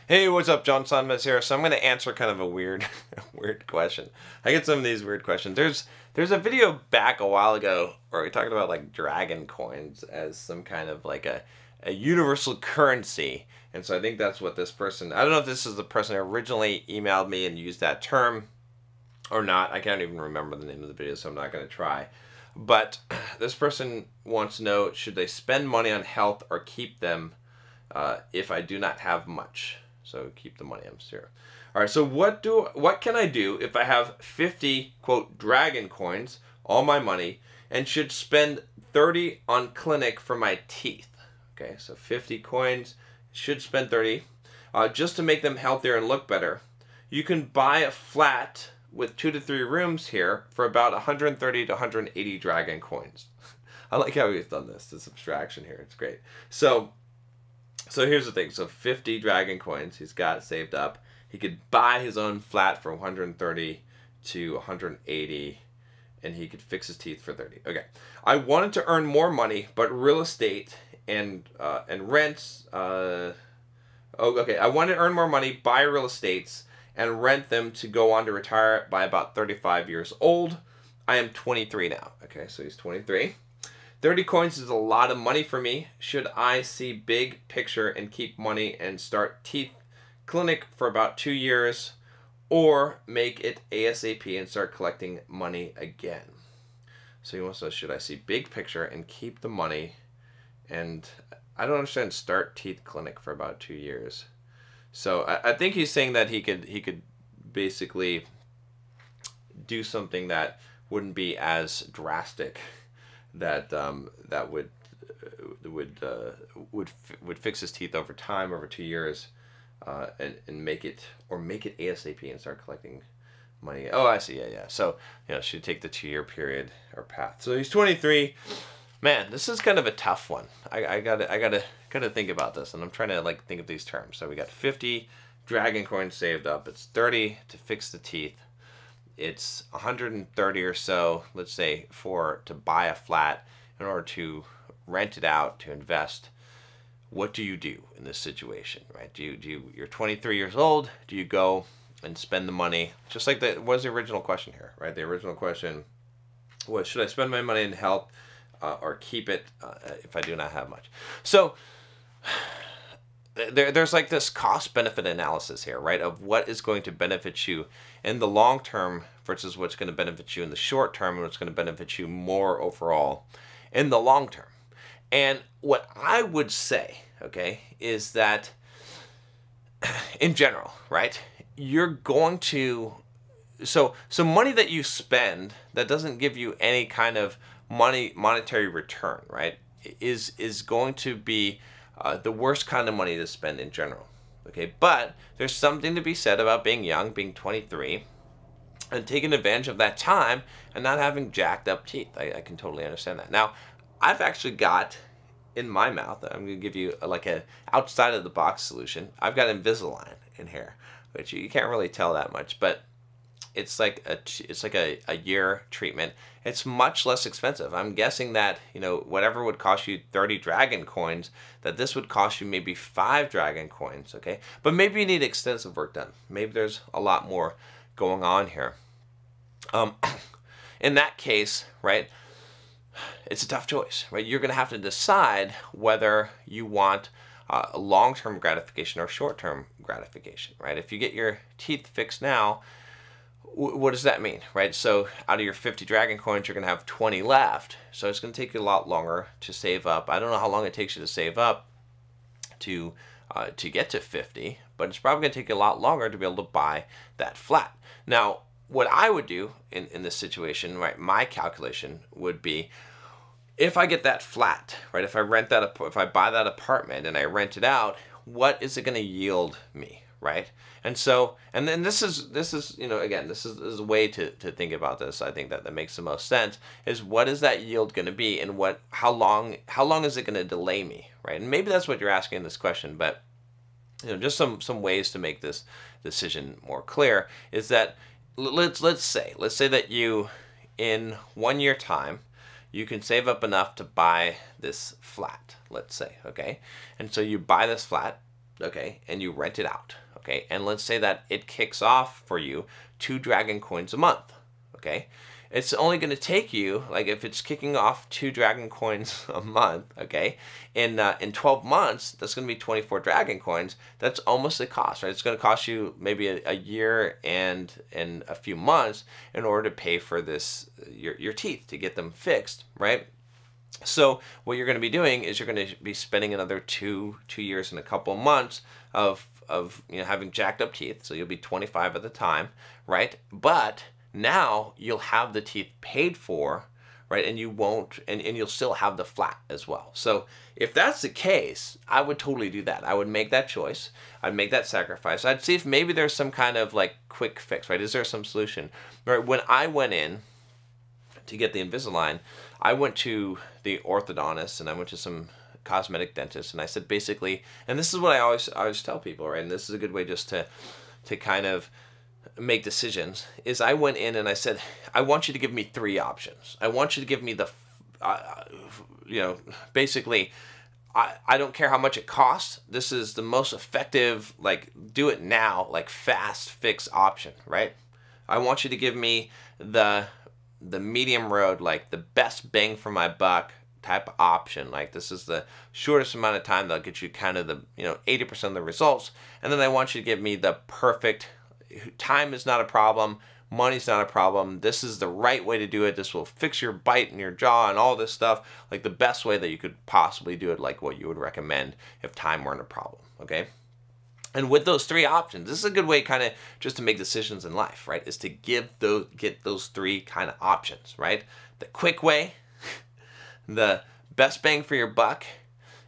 Hey, what's up, John Sonmez here. So I'm going to answer kind of a weird question. I get some of these weird questions. There's a video back a while ago where we talked about like dragon coins as some kind of like a universal currency. And so I think that's what this person, I don't know if this is the person who originally emailed me and used that term or not. I can't even remember the name of the video, so I'm not going to try. But this person wants to know, should they spend money on health or keep them if I do not have much? So keep the money, I'm sure. All right, so what can I do if I have 50, quote, dragon coins, all my money, and should spend 30 on clinic for my teeth? Okay, so 50 coins, should spend 30, just to make them healthier and look better. You can buy a flat with 2 to 3 rooms here for about 130 to 180 dragon coins. I like how he's done this abstraction here. It's great. So here's the thing. So 50 dragon coins he's got saved up. He could buy his own flat for 130 to 180, and he could fix his teeth for 30. Okay. I wanted to earn more money, but real estate and rents. I wanted to earn more money, buy real estates, and rent them to go on to retire by about 35 years old. I am 23 now. Okay, so he's 23. 30 coins is a lot of money for me. Should I see big picture and keep money and start teeth clinic for about 2 years, or make it ASAP and start collecting money again? So he wants to know, should I see big picture and keep the money, and I don't understand, start teeth clinic for about 2 years. So I think he's saying that he could basically do something that wouldn't be as drastic, that would fix his teeth over time, over 2 years, and make it ASAP and start collecting money. Oh, I see. Yeah. So should take the 2-year period or path. So he's 23. Man, this is kind of a tough one. I gotta think about this, and I'm trying to like think of these terms. So we got 50 dragon coins saved up. It's 30 to fix the teeth. It's 130 or so, let's say, to buy a flat in order to rent it out to invest. What do you do in this situation, right? You're 23 years old. Do you go and spend the money? Just like what was the original question here, right? The original question was, should I spend my money in health or keep it if I do not have much? So there's like this cost-benefit analysis here, right, of what is going to benefit you in the long term versus what's going to benefit you in the short term, and what's going to benefit you more overall in the long term. And what I would say, okay, is that in general, right, you're going to, so money that you spend that doesn't give you any kind of monetary return, right, is going to be the worst kind of money to spend in general. Okay, but there's something to be said about being young, being 23, and taking advantage of that time and not having jacked up teeth. I can totally understand that. Now, I've actually got in my mouth, I'm going to give you like a outside of the box solution. I've got Invisalign in here, which you can't really tell that much, but it's like a year treatment. It's much less expensive. I'm guessing that, whatever would cost you 30 dragon coins, that this would cost you maybe 5 dragon coins, okay? But maybe you need extensive work done. Maybe there's a lot more going on here. In that case, right, it's a tough choice, right? You're going to have to decide whether you want long-term gratification or short-term gratification, right? If you get your teeth fixed now, what does that mean, right? So out of your 50 dragon coins, you're going to have 20 left. So it's going to take you a lot longer to save up. I don't know how long it takes you to save up to get to 50, but it's probably going to take you a lot longer to be able to buy that flat. Now, what I would do in this situation, right, my calculation would be, if I get that flat, right, if I buy that apartment and I rent it out, what is it going to yield me, right? And so, and then this is again, this is a way to think about this. I think that makes the most sense, is what is that yield going to be, and how long is it going to delay me, right? And maybe that's what you're asking in this question, but just some ways to make this decision more clear is that let's say that you, in 1 year time, you can save up enough to buy this flat, let's say, okay? And so you buy this flat, okay, and you rent it out, okay, and let's say that it kicks off for you 2 dragon coins a month, okay, it's only going to take you, like if it's kicking off 2 dragon coins a month, okay, in 12 months, that's going to be 24 dragon coins. That's almost the cost, right? It's going to cost you maybe a year and a few months in order to pay for this, your teeth, to get them fixed, right? So what you're going to be doing is you're going to be spending another two years and a couple of months of having jacked up teeth. So you'll be 25 at the time, right? But now you'll have the teeth paid for, right? And you won't, and you'll still have the flat as well. So if that's the case, I would totally do that. I would make that choice. I'd make that sacrifice. I'd see if maybe there's some kind of like quick fix, right? Is there some solution? Right? When I went in to get the Invisalign, I went to the orthodontist and I went to some cosmetic dentist, and I said basically, and this is what I always tell people, right? And this is a good way just to kind of make decisions, is I went in and I said, I want you to give me 3 options. I want you to give me the, basically, I don't care how much it costs. This is the most effective, like, do it now, like, fast fix option, right? I want you to give me the medium road, like the best bang for my buck type of option. Like, this is the shortest amount of time that'll get you kind of the 80% of the results. And then I want you to give me the perfect, time is not a problem, money's not a problem, this is the right way to do it, this will fix your bite in your jaw and all this stuff, like the best way that you could possibly do it, like what you would recommend if time weren't a problem, okay? And with those 3 options, this is a good way kind of just to make decisions in life, right? Is to get those 3 kind of options, right? The quick way, the best bang for your buck,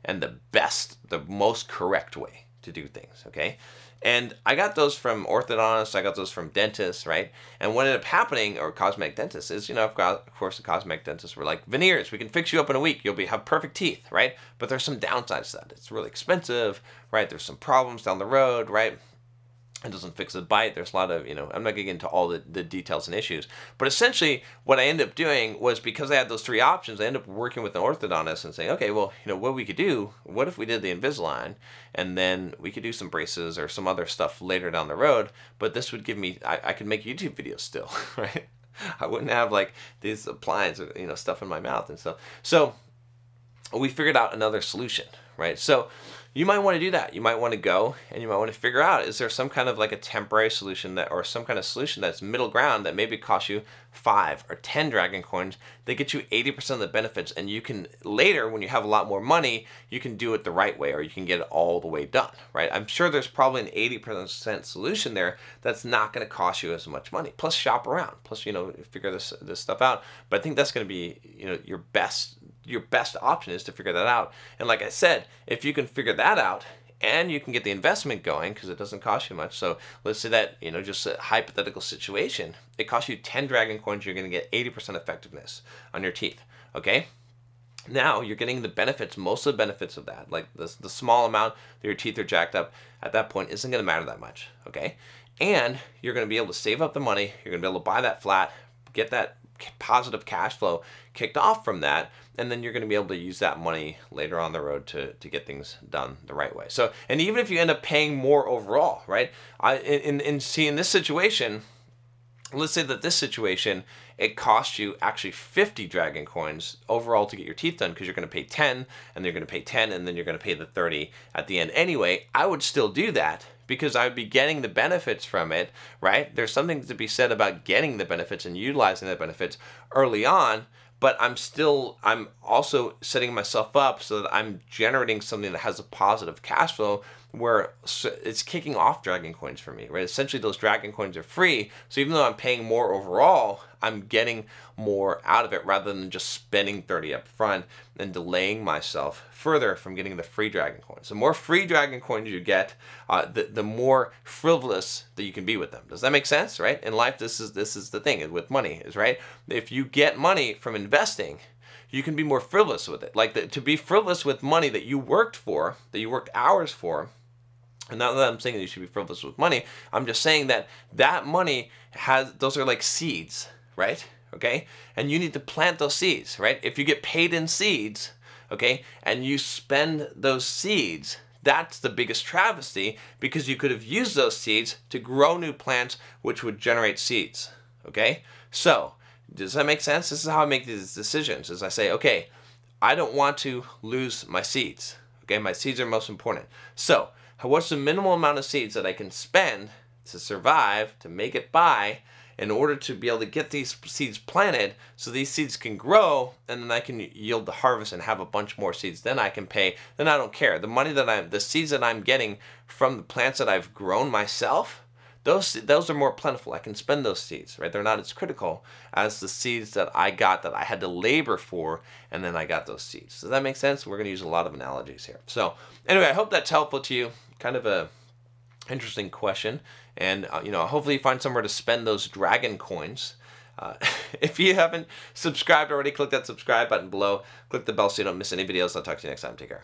and the most correct way to do things, okay? And I got those from orthodontists, I got those from dentists, right? And what ended up happening, or cosmetic dentists, is, of course, the cosmetic dentists were like, veneers, we can fix you up in a week, you'll have perfect teeth, right? But there's some downsides to that. It's really expensive, right? There's some problems down the road, right? It doesn't fix the bite. There's a lot of, I'm not going to get into all the details and issues. But essentially, what I ended up doing was, because I had those 3 options, I ended up working with an orthodontist and saying, okay, well, what we could do, what if we did the Invisalign, and then we could do some braces or some other stuff later down the road, but this would give me, I could make YouTube videos still, right? I wouldn't have, like, these appliances, stuff in my mouth and stuff. So we figured out another solution, right? So you might want to do that. You might want to go and you might want to figure out, is there some kind of like a temporary solution or some kind of solution that's middle ground that maybe costs you 5 or 10 dragon coins that get you 80% of the benefits, and you can later, when you have a lot more money, you can do it the right way, or you can get it all the way done, right? I'm sure there's probably an 80% solution there that's not going to cost you as much money. Plus shop around, plus, figure this stuff out. But I think that's going to be, your best option is to figure that out. And like I said, if you can figure that out and you can get the investment going, because it doesn't cost you much. So let's say that, just a hypothetical situation, it costs you 10 dragon coins, you're going to get 80% effectiveness on your teeth, okay? Now you're getting the benefits, most of the benefits of that, like the small amount that your teeth are jacked up at that point isn't going to matter that much, okay? And you're going to be able to save up the money, you're going to be able to buy that flat, get that positive cash flow kicked off from that, and then you're going to be able to use that money later on the road to get things done the right way. So, and even if you end up paying more overall, right? In this situation, let's say that this situation, it costs you actually 50 dragon coins overall to get your teeth done, because you're going to pay 10, and you're going to pay 10, and then you're going to pay the 30 at the end anyway. I would still do that, because I would be getting the benefits from it, right? There's something to be said about getting the benefits and utilizing the benefits early on, but I'm also setting myself up so that I'm generating something that has a positive cash flow, where it's kicking off dragon coins for me, right? Essentially, those dragon coins are free, so even though I'm paying more overall, I'm getting more out of it, rather than just spending 30 up front and delaying myself further from getting the free dragon coins. The more free dragon coins you get, the more frivolous that you can be with them. Does that make sense, right? In life, this is the thing with money, is right? If you get money from investing, you can be more frivolous with it. Like, to be frivolous with money that you worked for, that you worked hours for. And not that I'm saying that you should be frivolous with money, I'm just saying that that money those are like seeds, right? Okay? And you need to plant those seeds, right? If you get paid in seeds, okay, and you spend those seeds, That's the biggest travesty, because you could have used those seeds to grow new plants which would generate seeds. Okay? So, does that make sense? This is how I make these decisions, is I say, okay, I don't want to lose my seeds. Okay, my seeds are most important. So, what's the minimal amount of seeds that I can spend to survive, to make it by, in order to be able to get these seeds planted so these seeds can grow, and then I can yield the harvest and have a bunch more seeds. Then I can pay, then I don't care. The seeds that I'm getting from the plants that I've grown myself, those are more plentiful. I can spend those seeds, right? They're not as critical as the seeds that I got, that I had to labor for, and then I got those seeds. Does that make sense? We're going to use a lot of analogies here. So anyway, I hope that's helpful to you. Kind of a interesting question, and hopefully you find somewhere to spend those dragon coins. If you haven't subscribed already, click that subscribe button below. Click the bell so you don't miss any videos. I'll talk to you next time. Take care.